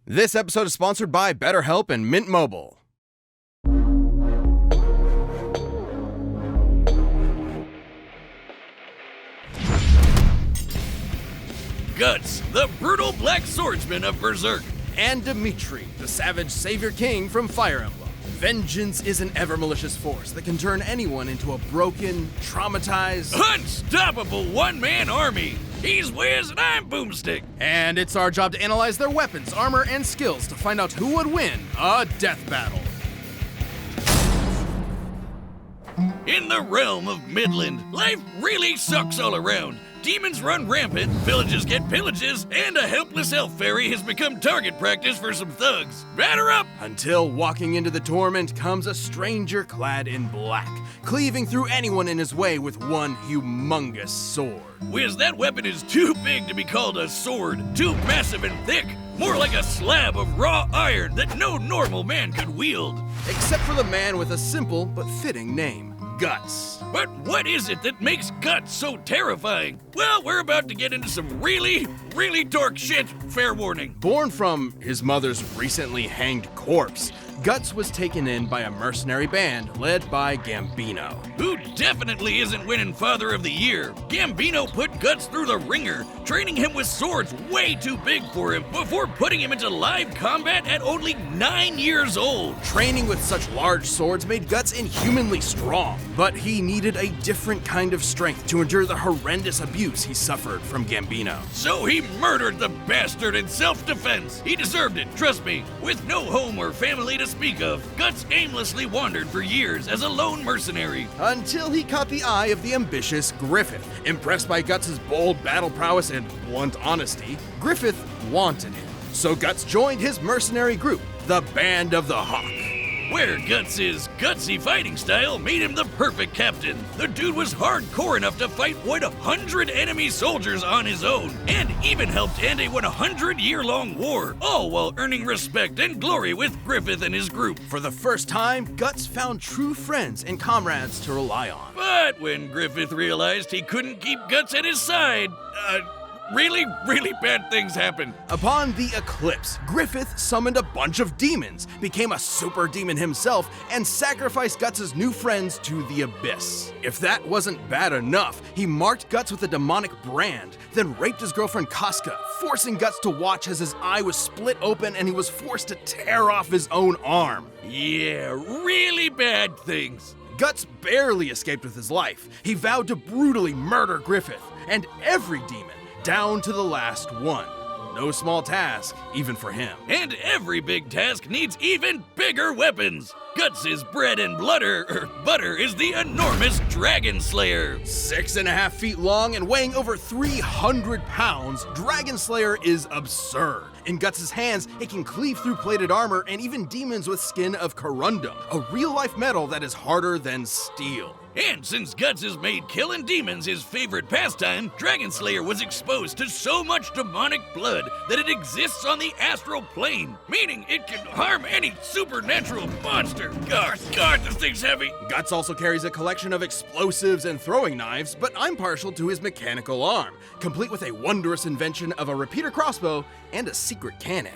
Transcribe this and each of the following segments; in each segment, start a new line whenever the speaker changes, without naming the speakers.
This episode is sponsored by BetterHelp and Mint Mobile.
Guts, the brutal black swordsman of Berserk.
And Dimitri, the savage savior king from Fire Emblem. Vengeance is an ever-malicious force that can turn anyone into a broken, traumatized,
unstoppable one-man army. He's Wiz and I'm Boomstick.
And it's our job to analyze their weapons, armor, and skills to find out who would win a death battle.
In the realm of Midland, life really sucks all around. Demons run rampant, villages get pillages, and a helpless elf fairy has become target practice for some thugs. Batter up!
Until walking into the torment comes a stranger clad in black, cleaving through anyone in his way with one humongous sword.
Wiz, that weapon is too big to be called a sword, too massive and thick, more like a slab of raw iron that no normal man could wield.
Except for the man with a simple but fitting name. Guts.
But what is it that makes Guts so terrifying? Well, we're about to get into some really dork shit, fair warning.
Born from his mother's recently hanged corpse, Guts was taken in by a mercenary band led by Gambino.
Who definitely isn't winning Father of the Year. Gambino put Guts through the ringer, training him with swords way too big for him before putting him into live combat at only 9 years old.
Training with such large swords made Guts inhumanly strong, but he needed a different kind of strength to endure the horrendous abuse he suffered from Gambino.
So he murdered the bastard in self-defense. He deserved it, trust me. With no home or family to speak of, Guts aimlessly wandered for years as a lone mercenary.
Until he caught the eye of the ambitious Griffith. Impressed by Guts' bold battle prowess and blunt honesty, Griffith wanted him. So Guts joined his mercenary group, the Band of the Hawk.
Where Guts' gutsy fighting style made him the perfect captain. The dude was hardcore enough to fight 100 enemy soldiers on his own, and even helped end a 100-year-long war, all while earning respect and glory with Griffith and his group.
For the first time, Guts found true friends and comrades to rely on.
But when Griffith realized he couldn't keep Guts at his side, really bad things happened.
Upon the eclipse, Griffith summoned a bunch of demons, became a super demon himself, and sacrificed Guts' new friends to the abyss. If that wasn't bad enough, he marked Guts with a demonic brand, then raped his girlfriend Casca, forcing Guts to watch as his eye was split open and he was forced to tear off his own arm.
Yeah, really bad things.
Guts barely escaped with his life. He vowed to brutally murder Griffith, and every demon, down to the last one. No small task, even for him.
And every big task needs even bigger weapons. Guts' bread and butter is the enormous Dragon Slayer.
6.5 feet long and weighing over 300 pounds, Dragon Slayer is absurd. In Guts' hands, it can cleave through plated armor and even demons with skin of corundum, a real-life metal that is harder than steel.
And since Guts has made killing demons his favorite pastime, Dragon Slayer was exposed to so much demonic blood that it exists on the astral plane, meaning it can harm any supernatural monster. God, this thing's heavy.
Guts also carries a collection of explosives and throwing knives, but I'm partial to his mechanical arm, complete with a wondrous invention of a repeater crossbow and a secret cannon.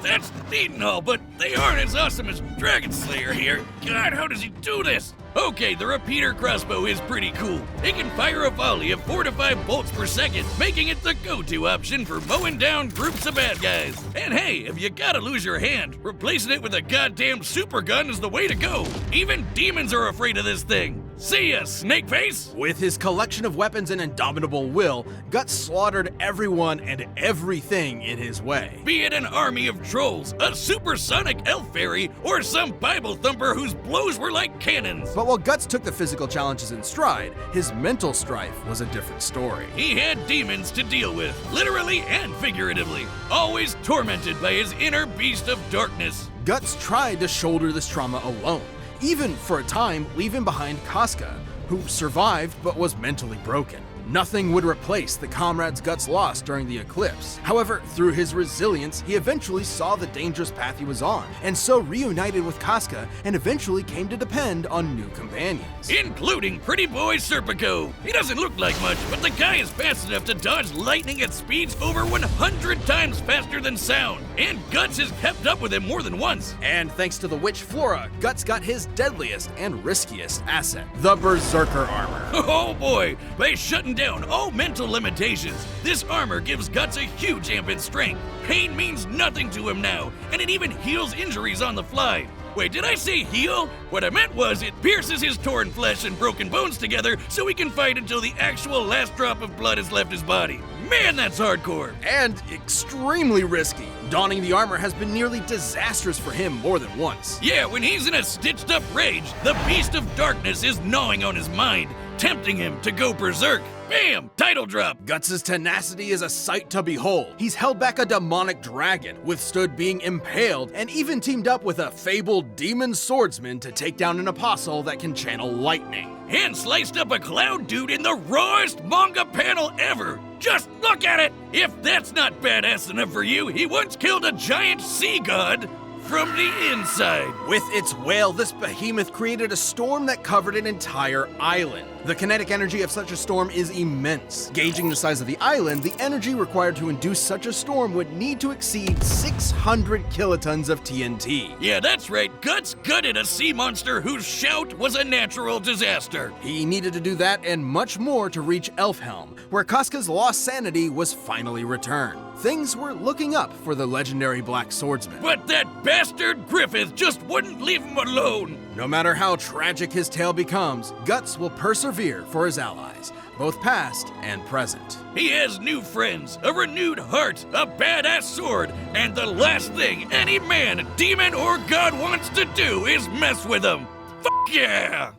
That's neat and all, but they aren't as awesome as Dragon Slayer here. God, how does he do this? Okay, the repeater crossbow is pretty cool. It can fire a volley of 4 to 5 bolts per second, making it the go-to option for mowing down groups of bad guys. And hey, if you gotta lose your hand, replacing it with a goddamn super gun is the way to go. Even demons are afraid of this thing. See ya, Snakeface!
With his collection of weapons and indomitable will, Guts slaughtered everyone and everything in his way.
Be it an army of trolls, a supersonic elf fairy, or some Bible thumper whose blows were like cannons.
But while Guts took the physical challenges in stride, his mental strife was a different story.
He had demons to deal with, literally and figuratively, always tormented by his inner beast of darkness.
Guts tried to shoulder this trauma alone, even for a time leaving behind Casca, who survived but was mentally broken. Nothing would replace the comrades Guts lost during the eclipse. However, through his resilience, he eventually saw the dangerous path he was on, and so reunited with Casca and eventually came to depend on new companions.
Including pretty boy Serpico. He doesn't look like much, but the guy is fast enough to dodge lightning at speeds over 100 times faster than sound, and Guts has kept up with him more than once.
And thanks to the witch Flora, Guts got his deadliest and riskiest asset, the Berserker armor.
Oh boy, by shutting down all mental limitations, this armor gives Guts a huge amp in strength. Pain means nothing to him now, and it even heals injuries on the fly. Wait, did I say heal? What I meant was it pierces his torn flesh and broken bones together so he can fight until the actual last drop of blood has left his body. Man, that's hardcore.
And extremely risky. Donning the armor has been nearly disastrous for him more than once.
Yeah, when he's in a stitched up rage, the beast of darkness is gnawing on his mind, tempting him to go berserk. Bam! Title drop!
Guts' tenacity is a sight to behold. He's held back a demonic dragon, withstood being impaled, and even teamed up with a fabled demon swordsman to take down an apostle that can channel lightning.
And sliced up a cloud dude in the rawest manga panel ever! Just look at it! If that's not badass enough for you, he once killed a giant sea god from the inside.
With its whale, this behemoth created a storm that covered an entire island. The kinetic energy of such a storm is immense. Gauging the size of the island, the energy required to induce such a storm would need to exceed 600 kilotons of TNT.
Yeah, that's right. Guts gutted a sea monster whose shout was a natural disaster.
He needed to do that and much more to reach Elfhelm, where Casca's lost sanity was finally returned. Things were looking up for the legendary Black Swordsman.
But that bastard Griffith just wouldn't leave him alone.
No matter how tragic his tale becomes, Guts will persevere for his allies, both past and present.
He has new friends, a renewed heart, a badass sword, and the last thing any man, demon, or god wants to do is mess with him. Fuck yeah!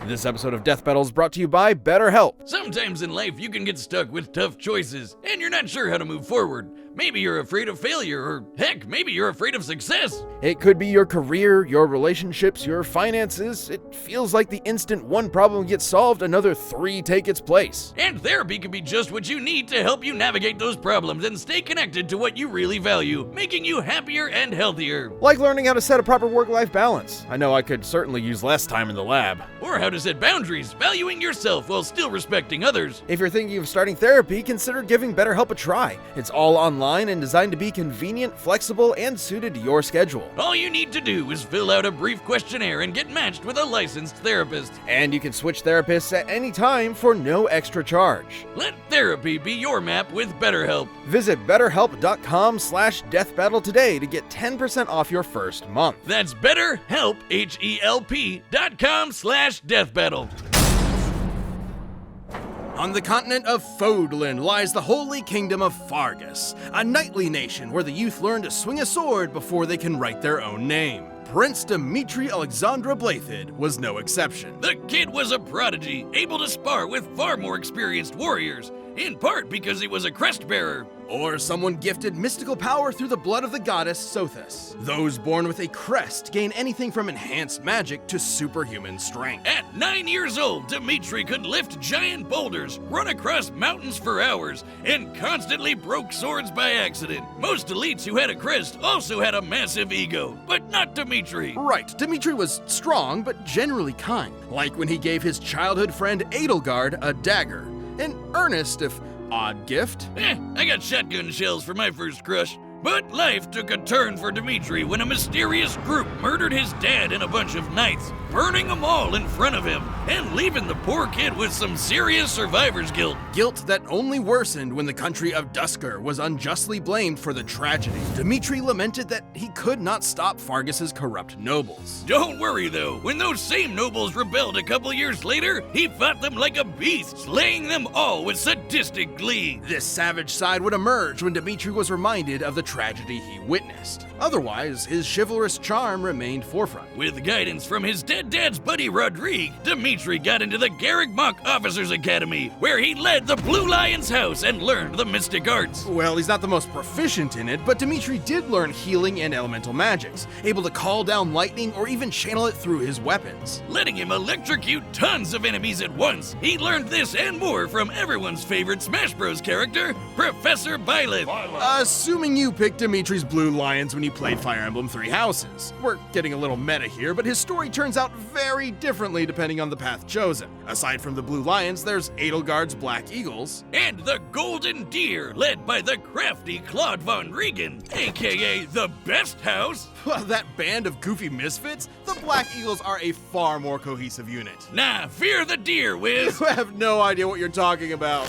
This episode of Death Battle is brought to you by BetterHelp.
Sometimes in life you can get stuck with tough choices, and you're not sure how to move forward. Maybe you're afraid of failure, or heck, maybe you're afraid of success.
It could be your career, your relationships, your finances. It feels like the instant one problem gets solved, another 3 take its place.
And therapy can be just what you need to help you navigate those problems and stay connected to what you really value, making you happier and healthier.
Like learning how to set a proper work-life balance. I know I could certainly use less time in the lab.
Or how to set boundaries, valuing yourself while still respecting others.
If you're thinking of starting therapy, consider giving BetterHelp a try. It's all online and designed to be convenient, flexible, and suited to your schedule.
All you need to do is fill out a brief questionnaire and get matched with a licensed therapist.
And you can switch therapists at any time for no extra charge.
Let therapy be your map with BetterHelp.
Visit betterhelp.com/deathbattle today to get 10% off your first month.
That's BetterHelp, HELP.com/deathbattle.
On the continent of Fodlan lies the holy kingdom of Fargus, a knightly nation where the youth learn to swing a sword before they can write their own name. Prince Dimitri Alexandra Blathid was no exception.
The kid was a prodigy, able to spar with far more experienced warriors, in part because he was a crest bearer.
Or someone gifted mystical power through the blood of the goddess Sothis. Those born with a crest gain anything from enhanced magic to superhuman strength.
At 9 years old, Dimitri could lift giant boulders, run across mountains for hours, and constantly broke swords by accident. Most elites who had a crest also had a massive ego, but not Dimitri.
Right, Dimitri was strong, but generally kind. Like when he gave his childhood friend Edelgard a dagger. An earnest, if odd gift.
I got shotgun shells for my first crush. But life took a turn for Dimitri when a mysterious group murdered his dad and a bunch of knights, burning them all in front of him, and leaving the poor kid with some serious survivor's guilt.
Guilt that only worsened when the country of Dusker was unjustly blamed for the tragedy. Dimitri lamented that he could not stop Fargus's corrupt nobles.
Don't worry though, when those same nobles rebelled a couple years later, he fought them like a beast, slaying them all with sadistic glee.
This savage side would emerge when Dimitri was reminded of the tragedy he witnessed. Otherwise, his chivalrous charm remained forefront.
With guidance from his dad Dead Dad's buddy Rodrigue, Dimitri got into the Garreg Officers Academy, where he led the Blue Lion's house and learned the mystic arts.
Well, he's not the most proficient in it, but Dimitri did learn healing and elemental magics, able to call down lightning or even channel it through his weapons.
Letting him electrocute tons of enemies at once. He learned this and more from everyone's favorite Smash Bros. Character, Professor Byleth.
Assuming you picked Dimitri's Blue Lions when you played Fire Emblem Three Houses. We're getting a little meta here, but his story turns out very differently depending on the path chosen. Aside from the Blue Lions, there's Edelgard's Black Eagles.
And the Golden Deer, led by the crafty Claude Von Regen, aka the Best House.
That band of goofy misfits? The Black Eagles are a far more cohesive unit.
Nah, fear the deer, Wiz.
You have no idea what you're talking about.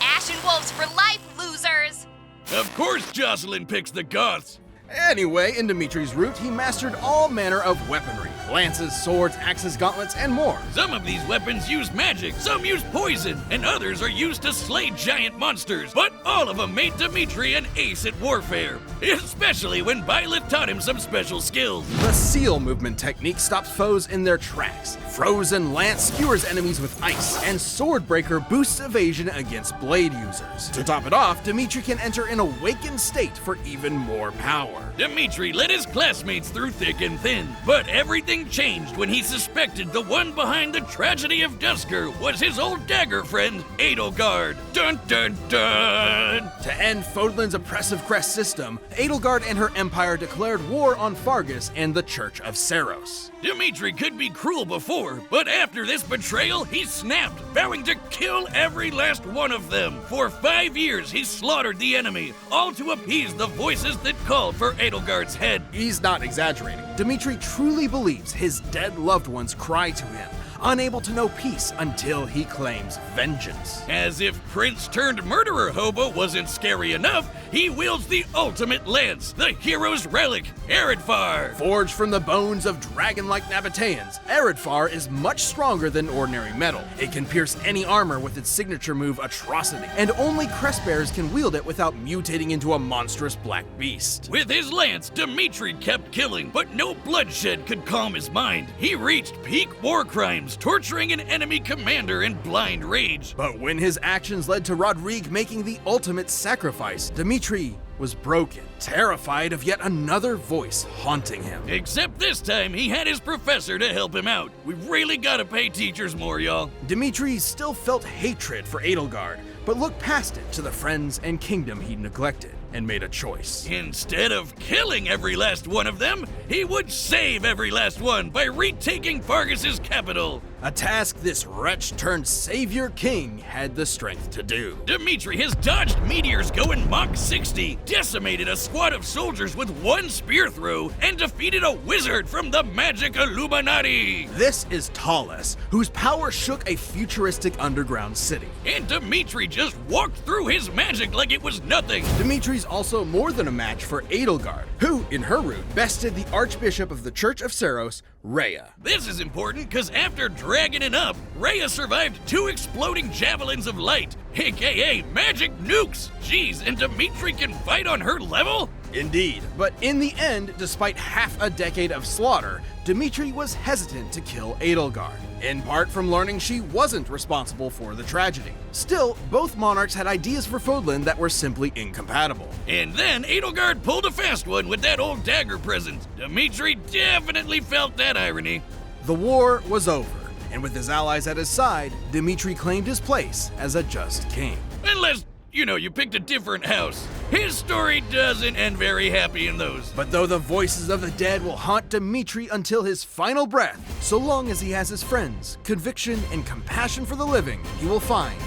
Ashen Wolves for life, losers!
Of course Jocelyn picks the Goths.
Anyway, in Dimitri's route, he mastered all manner of weaponry. Lances, swords, axes, gauntlets, and more.
Some of these weapons use magic, some use poison, and others are used to slay giant monsters. But all of them made Dimitri an ace at warfare, especially when Byleth taught him some special skills.
The seal movement technique stops foes in their tracks. Frozen Lance skewers enemies with ice, and Swordbreaker boosts evasion against blade users. To top it off, Dimitri can enter an awakened state for even more power.
Dimitri led his classmates through thick and thin, but everything changed when he suspected the one behind the tragedy of Dusker was his old dagger friend, Edelgard. Dun dun dun!
To end Fodlan's oppressive crest system, Edelgard and her empire declared war on Fargus and the Church of Seros.
Dimitri could be cruel before, but after this betrayal, he snapped, vowing to kill every last one of them. For 5 years, he slaughtered the enemy, all to appease the voices that called for Edelgard's head.
He's not exaggerating. Dimitri truly believes his dead loved ones cry to him, unable to know peace until he claims vengeance.
As if prince-turned-murderer hobo wasn't scary enough, he wields the ultimate lance, the hero's relic, Eredfar.
Forged from the bones of dragon-like Nabateans, Eredfar is much stronger than ordinary metal. It can pierce any armor with its signature move Atrocity, and only crestbearers can wield it without mutating into a monstrous black beast.
With his lance, Dimitri kept killing, but no bloodshed could calm his mind. He reached peak war crimes, torturing an enemy commander in blind rage.
But when his actions led to Rodrigue making the ultimate sacrifice, Dimitri was broken, terrified of yet another voice haunting him.
Except this time, he had his professor to help him out. We really gotta pay teachers more, y'all.
Dimitri still felt hatred for Edelgard, but looked past it to the friends and kingdom he'd neglected and made a choice.
Instead of killing every last one of them, he would save every last one by retaking Fargus's capital.
A task this wretch-turned-savior king had the strength to do.
Dimitri has dodged meteors going Mach 60, decimated a squad of soldiers with one spear throw, and defeated a wizard from the magic Illuminati.
This is Talus, whose power shook a futuristic underground city.
And Dimitri just walked through his magic like it was nothing.
Dimitri's also more than a match for Edelgard, who, in her route, bested the Archbishop of the Church of Seros, Rhea.
This is important because after dragging it up, Rhea survived 2 exploding javelins of light, aka magic nukes. Jeez, and Dimitri can fight on her level?
Indeed, but in the end, despite half a decade of slaughter, Dimitri was hesitant to kill Edelgard, in part from learning she wasn't responsible for the tragedy. Still, both monarchs had ideas for Fodlan that were simply incompatible.
And then Edelgard pulled a fast one with that old dagger present. Dimitri definitely felt that irony.
The war was over, and with his allies at his side, Dimitri claimed his place as a just king.
Unless, you picked a different house. His story doesn't end very happy in those.
But though the voices of the dead will haunt Dimitri until his final breath, so long as he has his friends, conviction, and compassion for the living, he will find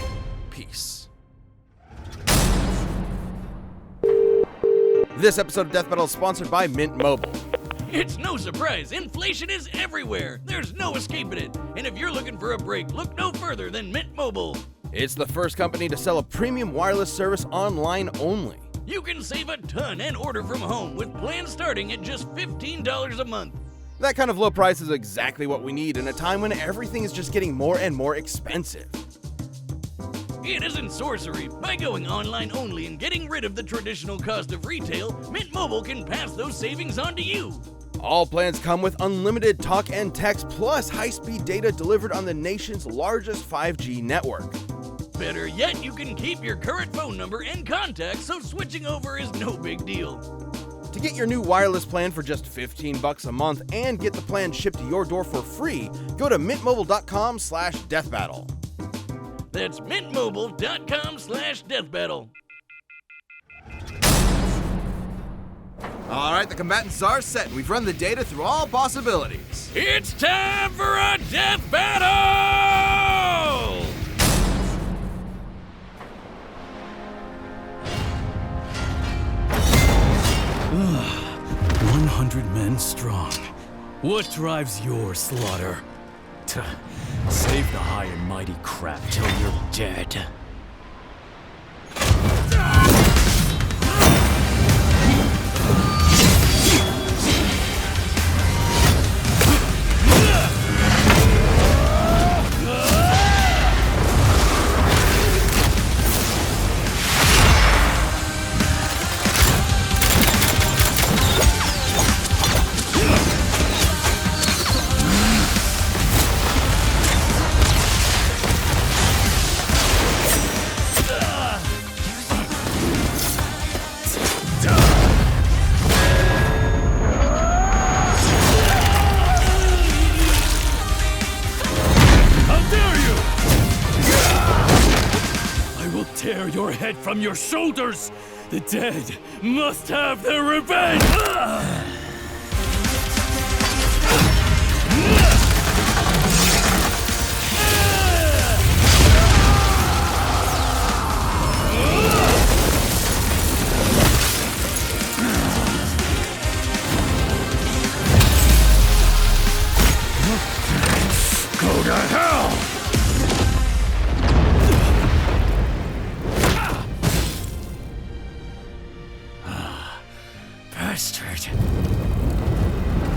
peace. This episode of Death Metal is sponsored by Mint Mobile.
It's no surprise, inflation is everywhere. There's no escaping it. And if you're looking for a break, look no further than Mint Mobile.
It's the first company to sell a premium wireless service online only.
You can save a ton and order from home with plans starting at just $15 a month.
That kind of low price is exactly what we need in a time when everything is just getting more and more expensive.
It isn't sorcery. By going online only and getting rid of the traditional cost of retail, Mint Mobile can pass those savings on to you.
All plans come with unlimited talk and text plus high-speed data delivered on the nation's largest 5G network.
Better yet, you can keep your current phone number and contact, so switching over is no big deal.
To get your new wireless plan for just $15 a month and get the plan shipped to your door for free, go to mintmobile.com/deathbattle.
That's mintmobile.com/deathbattle.
All right, the combatants are set. We've run the data through all possibilities.
It's time for a death battle!
100 men strong. What drives your slaughter? Save the high and mighty crap till you're dead. Tear your head from your shoulders! The dead must have their revenge! Go to hell! Bastard.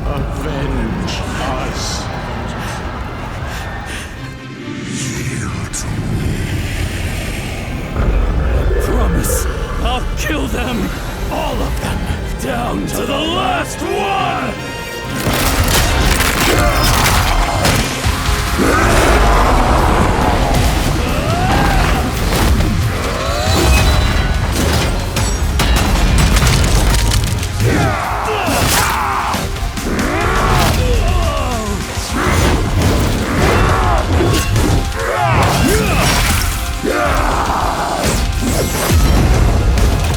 Avenge us.
Promise, I'll kill them! All of them! Down to the last one!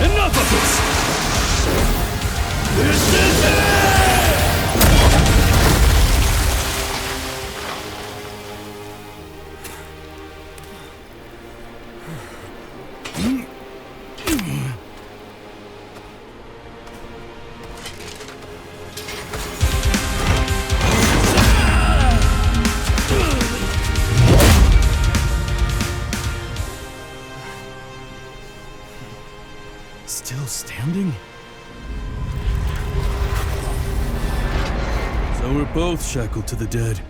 Enough of this! This is it! Still standing? So we're both shackled to the dead.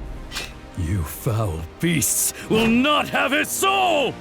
You foul beasts will not have his soul!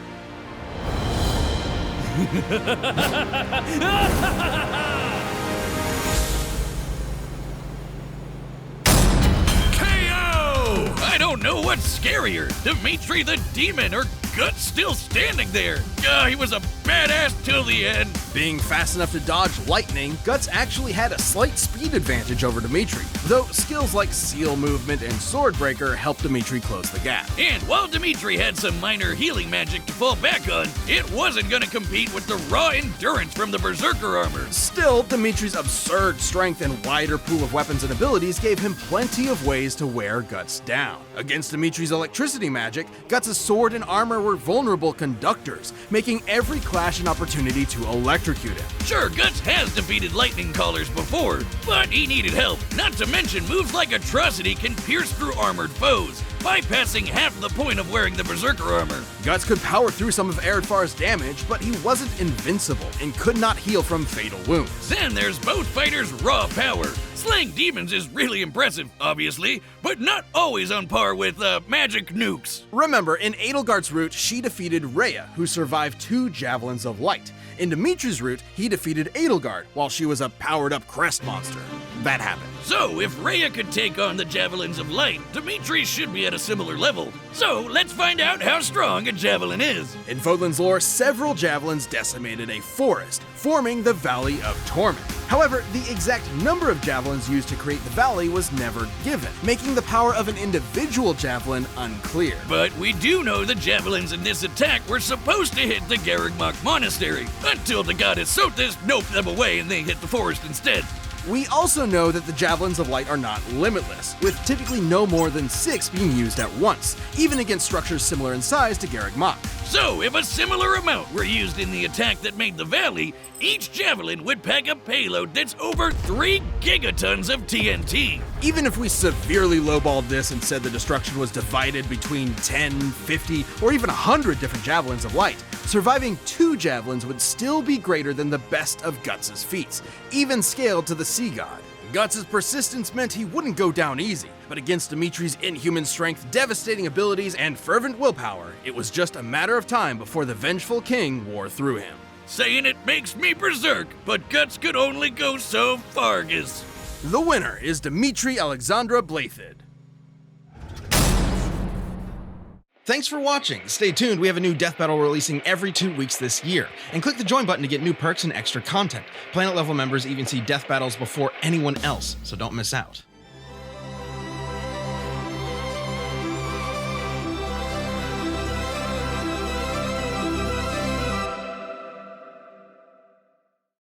KO! I don't know what's scarier, Dimitri the Demon or Guts still standing there. He was a badass till the end.
Being fast enough to dodge lightning, Guts actually had a slight speed advantage over Dimitri, though skills like seal movement and swordbreaker helped Dimitri close the gap.
And while Dimitri had some minor healing magic to fall back on, it wasn't gonna compete with the raw endurance from the Berserker armor.
Still, Dimitri's absurd strength and wider pool of weapons and abilities gave him plenty of ways to wear Guts down. Against Dimitri's electricity magic, Guts' sword and armor were vulnerable conductors, making every clash an opportunity to electrocute him.
Sure, Guts has defeated lightning callers before, but he needed help. Not to mention moves like Atrocity can pierce through armored foes, bypassing half the point of wearing the Berserker armor.
Guts could power through some of Eredfar's damage, but he wasn't invincible and could not heal from fatal wounds.
Then there's both fighters' raw power. Slaying demons is really impressive, obviously, but not always on par with magic nukes.
Remember, in Edelgard's route, she defeated Rhea, who survived 2 Javelins of Light. In Dimitri's route, he defeated Edelgard while she was a powered-up crest monster. That happened.
So, if Rhea could take on the Javelins of Light, Dimitri should be at a similar level. So, let's find out how strong a javelin is.
In Fodlan's lore, several javelins decimated a forest, forming the Valley of Torment. However, the exact number of javelins used to create the valley was never given, making the power of an individual javelin unclear.
But we do know the javelins in this attack were supposed to hit the Garrigmach Monastery, until the goddess Sothis noped them away and they hit the forest instead.
We also know that the Javelins of Light are not limitless, with typically no more than 6 being used at once, even against structures similar in size to Garrigmach.
So, if a similar amount were used in the attack that made the valley, each javelin would pack a payload that's over 3 gigatons of TNT.
Even if we severely lowballed this and said the destruction was divided between 10, 50, or even 100 different Javelins of Light, surviving 2 javelins would still be greater than the best of Guts' feats, even scaled to the Sea God. Guts' persistence meant he wouldn't go down easy, but against Dimitri's inhuman strength, devastating abilities, and fervent willpower, it was just a matter of time before the vengeful king wore through him.
Saying it makes me berserk, but Guts could only go so fargus.
The winner is Dimitri Alexandra Blathid. Thanks for watching. Stay tuned, we have a new death battle releasing every 2 weeks this year. And click the join button to get new perks and extra content. Planet level members even see death battles before anyone else, so don't miss out.